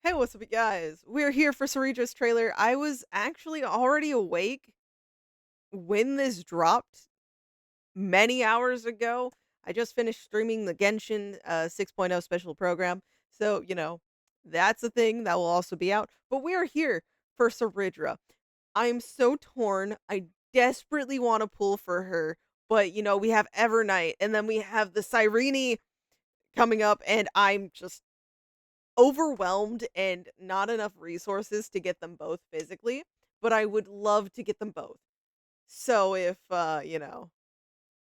Hey, what's up, you guys? We're here for Cerydra's trailer. I was actually already awake when this dropped many hours ago. I just finished streaming the Genshin 6.0 special program. So, that's a thing that will also be out. But we are here for Cerydra. I'm so torn. I desperately want to pull for her. But, we have Evernight and then we have the Cyrene coming up, and I'm just overwhelmed and not enough resources to get them both physically, but I would love to get them both. So if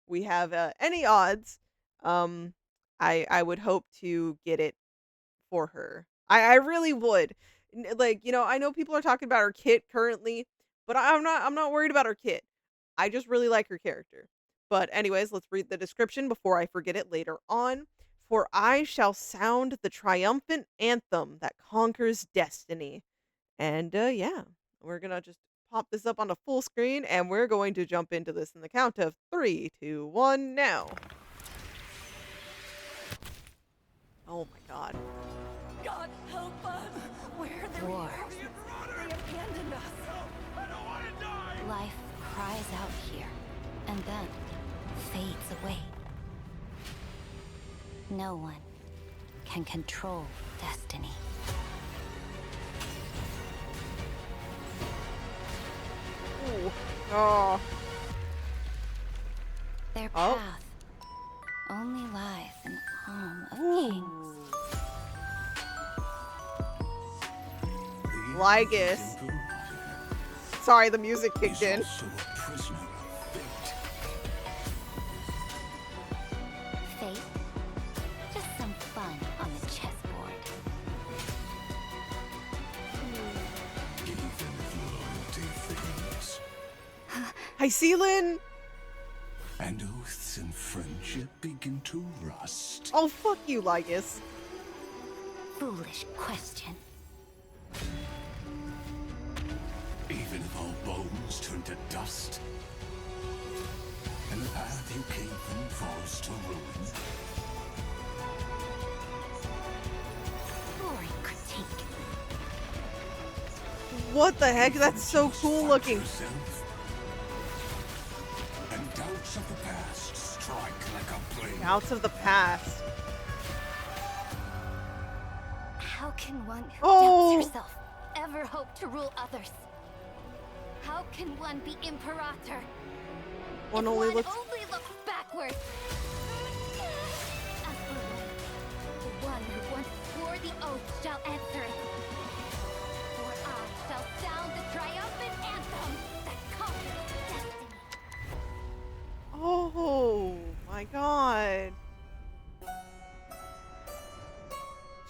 we have any odds, um I would hope to get it for her. I really would. Like, I know people are talking about her kit currently, but I'm not worried about her kit. I just really like her character. But anyways, let's read the description before I forget it later on. For I shall sound the triumphant anthem that conquers destiny. And yeah, we're gonna just pop this up on a full screen and we're going to jump into this in the count of 3, 2, 1 now. Oh my god. God help us! Where are the War. They abandoned us. Life cries out here, and then fades away. No one can control destiny. Ooh. Oh. Their Oh. path only lies in the home of kings. Ooh. Lygus. Sorry, the music kicked in. Fate? Just some fun on the chessboard. Hycelin! And oaths and friendship begin to rust. Oh, fuck you, Lygus. Foolish question. Even if all bones turn to dust, and the path you came from falls to ruin. Boring critique. What the heck? That's so cool looking. Yourself, and doubts of the past strike like a blade. Doubts of the past. How can one who Oh. doubts herself ever hope to rule others? How can one be imperator? One if only one looks. only looks backwards. As for the one who once swore the oath shall answer it. For I shall sound the triumphant anthem that conquers destiny. Oh my god.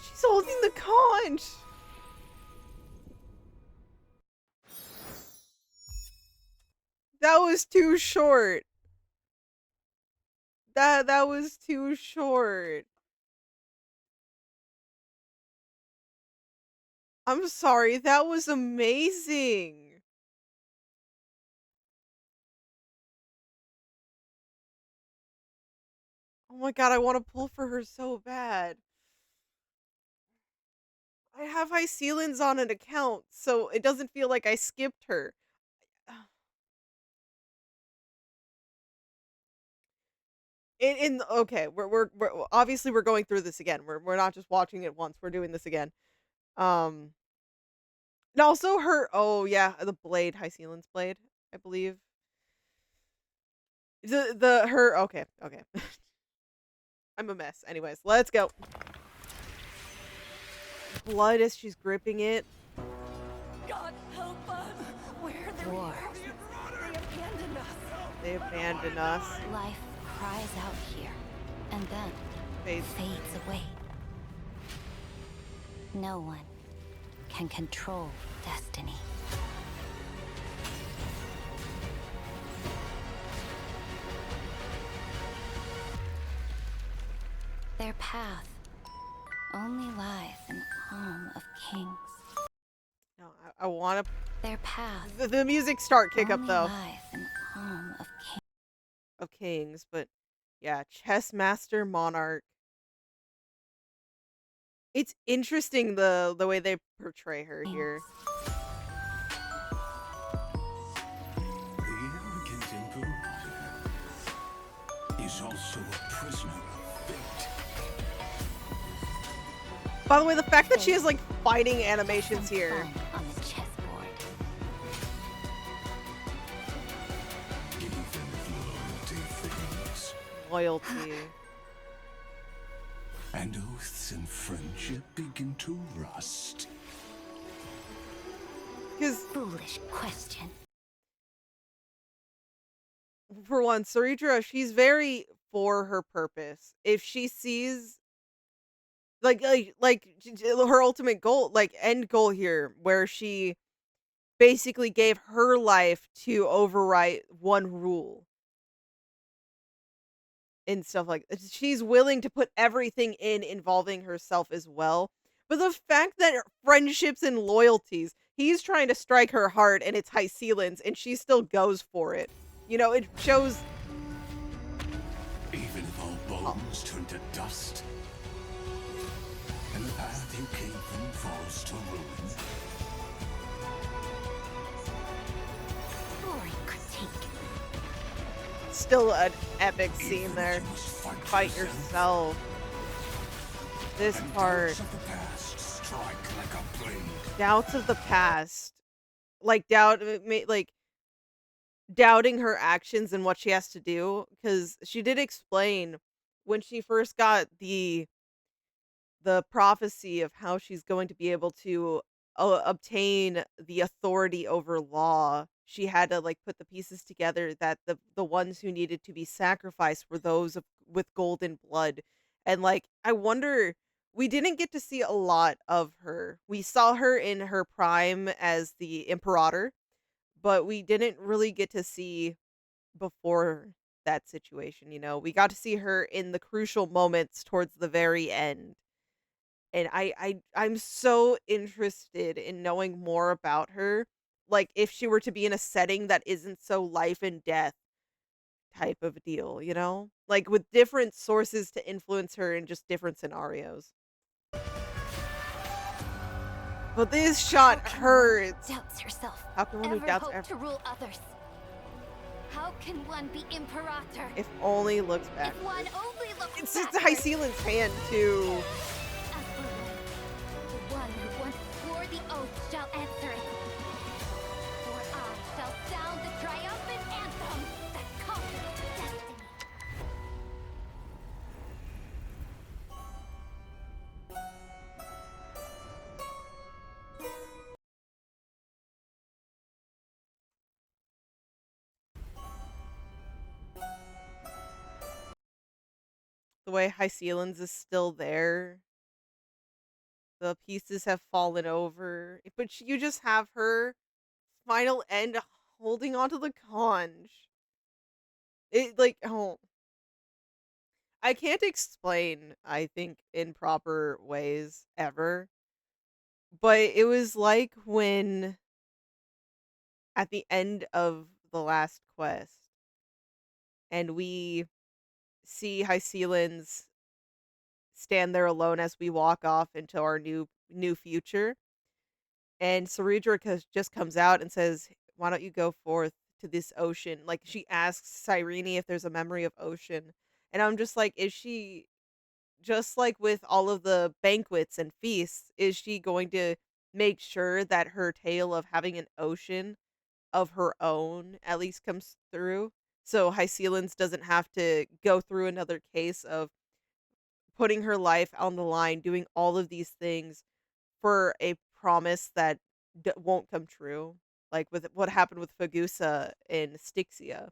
She's holding the conch. That was too short. That was too short. I'm sorry. That was amazing. Oh my god, I want to pull for her so bad. I have Hycelins on an account, so it doesn't feel like I skipped her. In okay, we're obviously we're going through this again. We're not just watching it once. We're doing this again. Um, and also her. Oh yeah, the blade, Hycelin's blade, I believe. The her. Okay, okay. I'm a mess. Anyways, let's go. Blood as she's gripping it. God help us! Where are the War. They abandoned us. They abandon us. Life cries out here, and then Fades. fades away. No one can control destiny. Their path only lies in the home of kings. No, I want to. Their path The music start kick up only though lies in the home of kings. of kings, but yeah, chess master monarch. It's interesting the way they portray her here. The arrogant Imperator is also a prisoner of fate. By the way, the fact that she has, Fate. like, fighting Have some animations here. fun on the chessboard. Even loyalty fades, Loyalty. and oaths and friendship begin to rust. Because Foolish question. for one, Cerydra, she's very for her purpose. If she sees her ultimate goal, like, end goal here, where she basically gave her life to overwrite one rule and stuff like she's willing to put everything in involving herself as well. But the fact that friendships and loyalties, he's trying to strike her heart and it's high ceilings and she still goes for it. It shows. Even though Oh, bones turn to dust, and the path you came from falls to ruin, Boring critique. still an epic scene even there. you must Fight yourself. This and part. doubts of the past strike like a blade. Doubts of the past. Like, doubting her actions and what she has to do, because she did explain when she first got the prophecy of how she's going to be able to obtain the authority over law. She had to, like, put the pieces together that the ones who needed to be sacrificed were those with golden blood. And, like, I wonder, we didn't get to see a lot of her. We saw her in her prime as the Imperator, but we didn't really get to see before that situation. We got to see her in the crucial moments towards the very end. And I'm so interested in knowing more about her. Like, if she were to be in a setting that isn't so life and death type of deal, you know? Like, with different sources to influence her in just different scenarios. But this How shot can one who hurts. doubts herself How can one who ever doubts hope ever, to rule others? How can one be Imperator if only looks if one backwards? only looks It's just High backwards? Ceiling's hand too. As for the one who once swore the oath shall answer it. For I shall sound the triumphant anthem that conquers destiny. The way High Ceilings is still there. The pieces have fallen over, but you just have her final end holding onto the conch. It, like, oh, I can't explain, I think, in proper ways ever, but it was like when at the end of the last quest and we see High Ceilings stand there alone as we walk off into our new future. And Cerydra just comes out and says, "Why don't you go forth to this ocean?" Like, she asks Cyrene if there's a memory of ocean. And I'm just like, is she, just like with all of the banquets and feasts, is she going to make sure that her tale of having an ocean of her own at least comes through? So Hycealins doesn't have to go through another case of putting her life on the line, doing all of these things for a promise that won't come true, like with what happened with Fagusa and Styxia.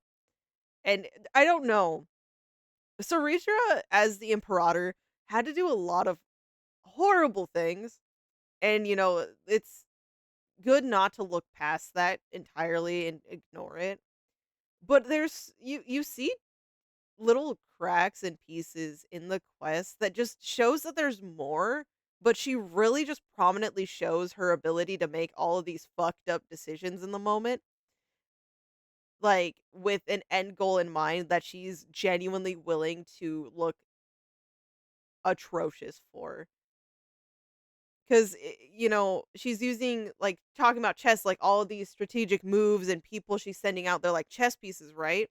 And I don't know. Cerydra, as the Imperator, had to do a lot of horrible things. And, it's good not to look past that entirely and ignore it. But you see little cracks and pieces in the quest that just shows that there's more, but she really just prominently shows her ability to make all of these fucked up decisions in the moment, like with an end goal in mind that she's genuinely willing to look atrocious for. 'Cause, she's using like, talking about chess, like, all of these strategic moves and people she's sending out, they're like chess pieces, right?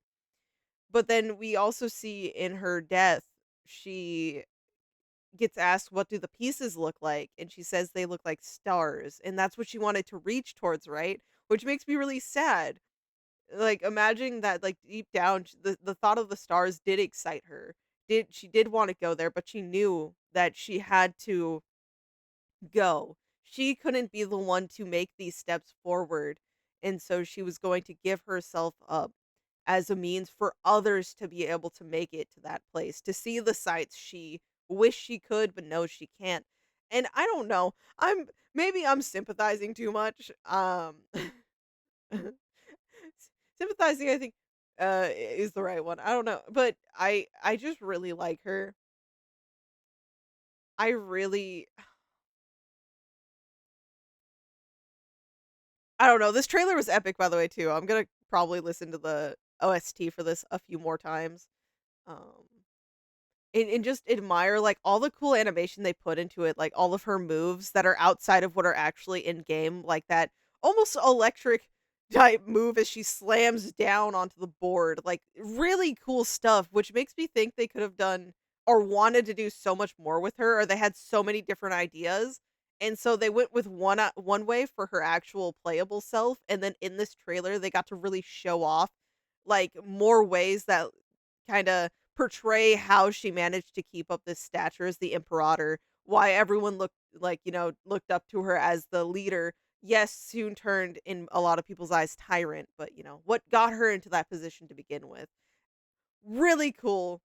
But then we also see in her death, she gets asked, "What do the pieces look like?" And she says they look like stars, and that's what she wanted to reach towards, right? Which makes me really sad. Like, imagining that, like, deep down, the thought of the stars did excite her. She did wanna go there, but she knew that she had to go. She couldn't be the one to make these steps forward, and so she was going to give herself up as a means for others to be able to make it to that place, to see the sights she wish she could but knows she can't. And I don't know, I'm sympathizing too much. Sympathizing, I think, is the right one. I don't know, but I just really like her. I really I don't know, this trailer was epic, by the way, too. I'm gonna probably listen to the OST for this a few more times. Um, and just admire, like, all the cool animation they put into it, like, all of her moves that are outside of what are actually in game, like that almost electric type move as she slams down onto the board, like, really cool stuff, which makes me think they could have done or wanted to do so much more with her, or they had so many different ideas, and so they went with one way for her actual playable self, and then in this trailer, they got to really show off, like, more ways that kinda portray how she managed to keep up this stature as the Imperator, why everyone looked up to her as the leader. Yes, soon turned in a lot of people's eyes tyrant, but what got her into that position to begin with. Really cool.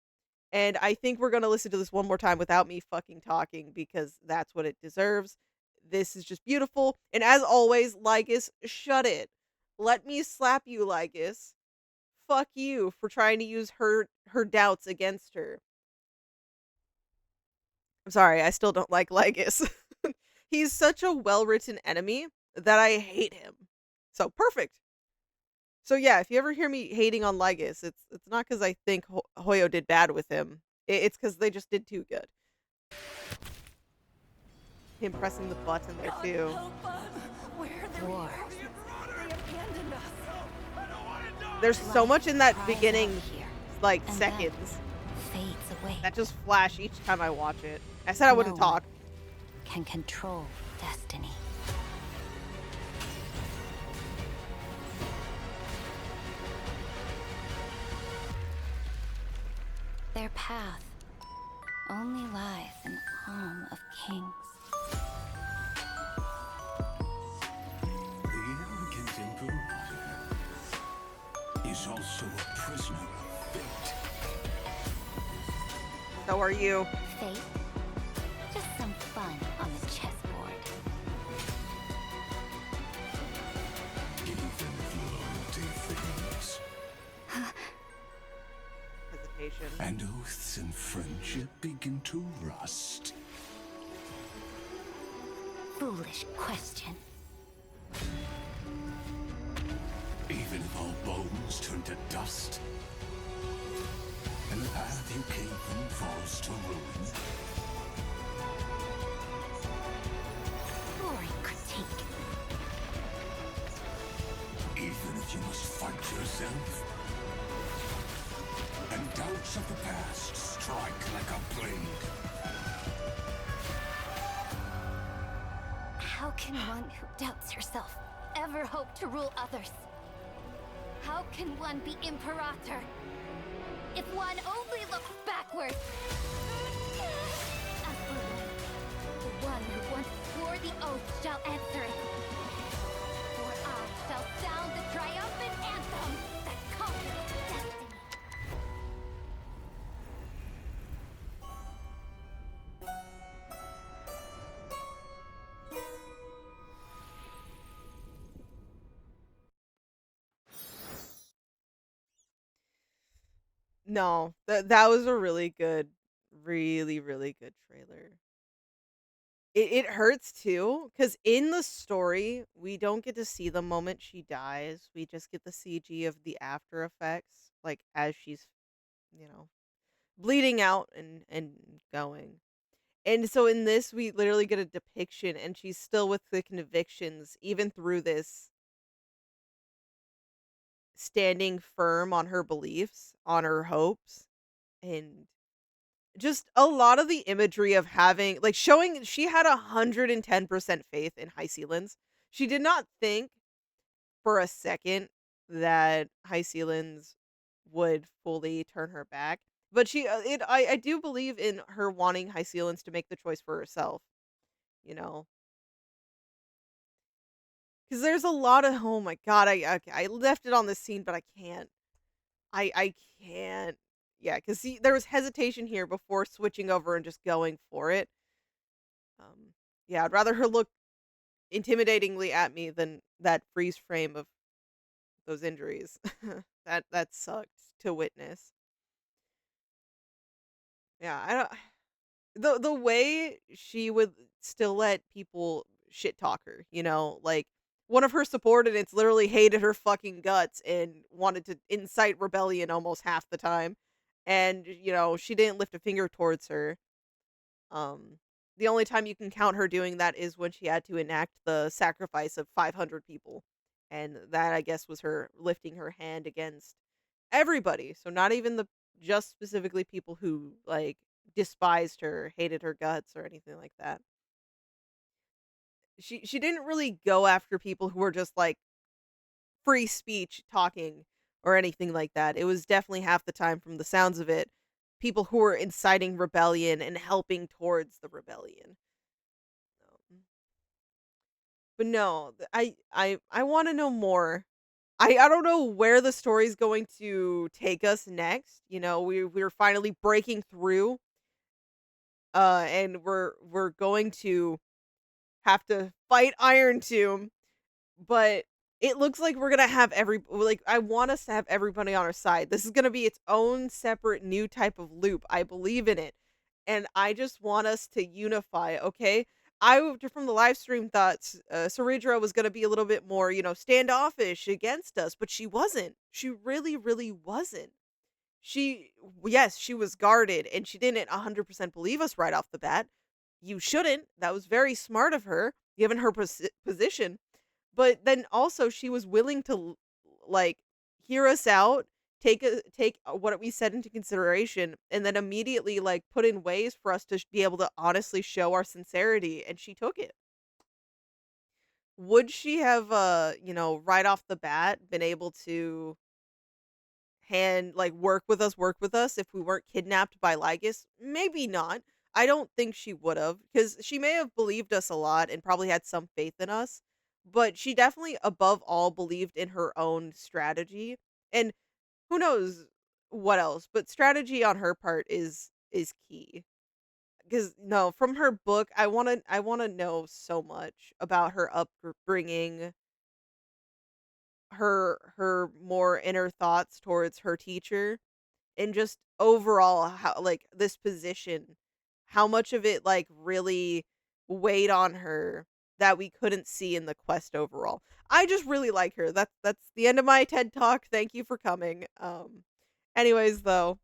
And I think we're gonna listen to this one more time without me fucking talking because that's what it deserves. This is just beautiful. And as always, Lygus, shut it. Let me slap you, Lygus. Fuck you for trying to use her doubts against her. I'm sorry, I still don't like Lygus. He's such a well-written enemy that I hate him. So, perfect. So yeah, if you ever hear me hating on Lygus, it's not because I think Hoyo did bad with him. It's because they just did too good. Him pressing the button there God, too. help us! Where are the War. They abandoned us. There's so Life much in that cries beginning, out here, like, and then seconds fades away. that just flash each time I watch it. I said I wouldn't No one talk. can control destiny. Their path only lies in the palm of kings. The arrogant Imperator is also a prisoner of fate. So are you. Fate? Just some fun on the chessboard. Even loyalty fades, Hesitation. and oaths and friendship begin to rust. Foolish question. Even if all bones turn to dust, and the path you came from falls to ruin, Boring critique. even if you must fight yourself, and doubts of the past strike like a blade. How can one who doubts herself ever hope to rule others? How can one be Imperator if one only looks backward? As for the one who once swore the oath shall answer it. For I shall sound the triumphant anthem that conquers destiny. No, that was a really, really good trailer. It hurts too, because in the story, we don't get to see the moment she dies. We just get the CG of the after effects, like as she's, you know, bleeding out and going. And so in this, we literally get a depiction, and she's still with the convictions, even through this, standing firm on her beliefs, on her hopes, and just a lot of the imagery of having like, showing she had 110% faith in High Sealands. She did not think for a second that High Sealands would fully turn her back, but I do believe in her wanting High Sealands to make the choice for herself, you know? 'Cause there's a lot of oh my god, I left it on this scene, but I can't. I can't. Yeah, 'cause see, there was hesitation here before switching over and just going for it. Yeah, I'd rather her look intimidatingly at me than that freeze frame of those injuries. That sucked to witness. Yeah, I don't the way she would still let people shit talk her, like one of her subordinates literally hated her fucking guts and wanted to incite rebellion almost half the time. And, she didn't lift a finger towards her. Um the only time you can count her doing that is when she had to enact the sacrifice of 500 people. And that I guess was her lifting her hand against everybody. So not even the just specifically people who like despised her, hated her guts or anything like that. She didn't really go after people who were just like free speech talking or anything like that. It was definitely half the time from the sounds of it people who were inciting rebellion and helping towards the rebellion. Um, but no, I want to know more. I don't know where the story's going to take us next. We're finally breaking through, and we're going to have to fight Iron Tomb, but it looks like we're gonna have I want us to have everybody on our side. This is gonna be its own separate new type of loop. I believe in it, and I just want us to unify. Okay, from the live stream thought Cerydra was gonna be a little bit more, standoffish against us, but she wasn't. She really, really wasn't. She Yes, she was guarded and she didn't 100% believe us right off the bat. You shouldn't. That was very smart of her given her position. But then also she was willing to like hear us out, take what we said into consideration and then immediately like put in ways for us to be able to honestly show our sincerity, and she took it. Would she have right off the bat been able to work with us if we weren't kidnapped by Lygus? Maybe not. I don't think she would have, because she may have believed us a lot and probably had some faith in us, but she definitely, above all, believed in her own strategy. And who knows what else, but strategy on her part is key. Because no, from her book, I want to know so much about her upbringing, her more inner thoughts towards her teacher, and just overall how like this position, how much of it like really weighed on her that we couldn't see in the quest overall. I just really like her. That's the end of my TED talk. Thank you for coming. Anyways though,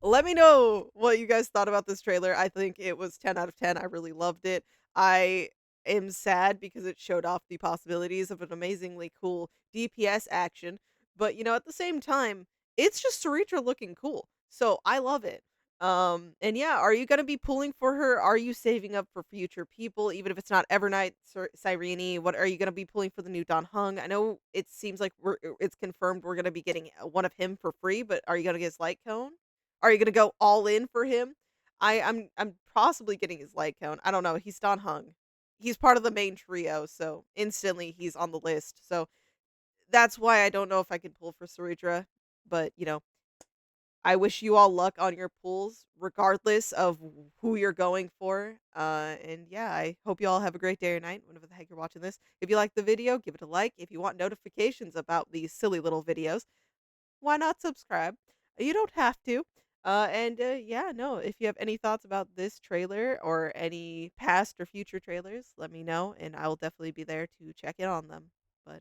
let me know what you guys thought about this trailer. I think it was 10 out of 10. I really loved it. I am sad because it showed off the possibilities of an amazingly cool DPS action, but at the same time, it's just Ceritra looking cool. So I love it. And yeah, are you going to be pulling for her? Are you saving up for future people even if it's not Evernight, Cyrene? What are you going to be pulling for the new Don Hung? I know it seems like it's confirmed we're going to be getting one of him for free, but are you going to get his light cone? Are you gonna go all in for him? I'm possibly getting his light cone. I don't know. He's Don Hung. He's part of the main trio, so instantly he's on the list. So that's why I don't know if I can pull for Cerydra. But I wish you all luck on your pulls, regardless of who you're going for. And yeah, I hope you all have a great day or night, whenever the heck you're watching this. If you like the video, give it a like. If you want notifications about these silly little videos, why not subscribe? You don't have to. Yeah, no, if you have any thoughts about this trailer or any past or future trailers, let me know and I will definitely be there to check in on them. But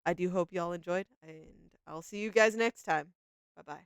I do hope y'all enjoyed and I'll see you guys next time. Bye bye.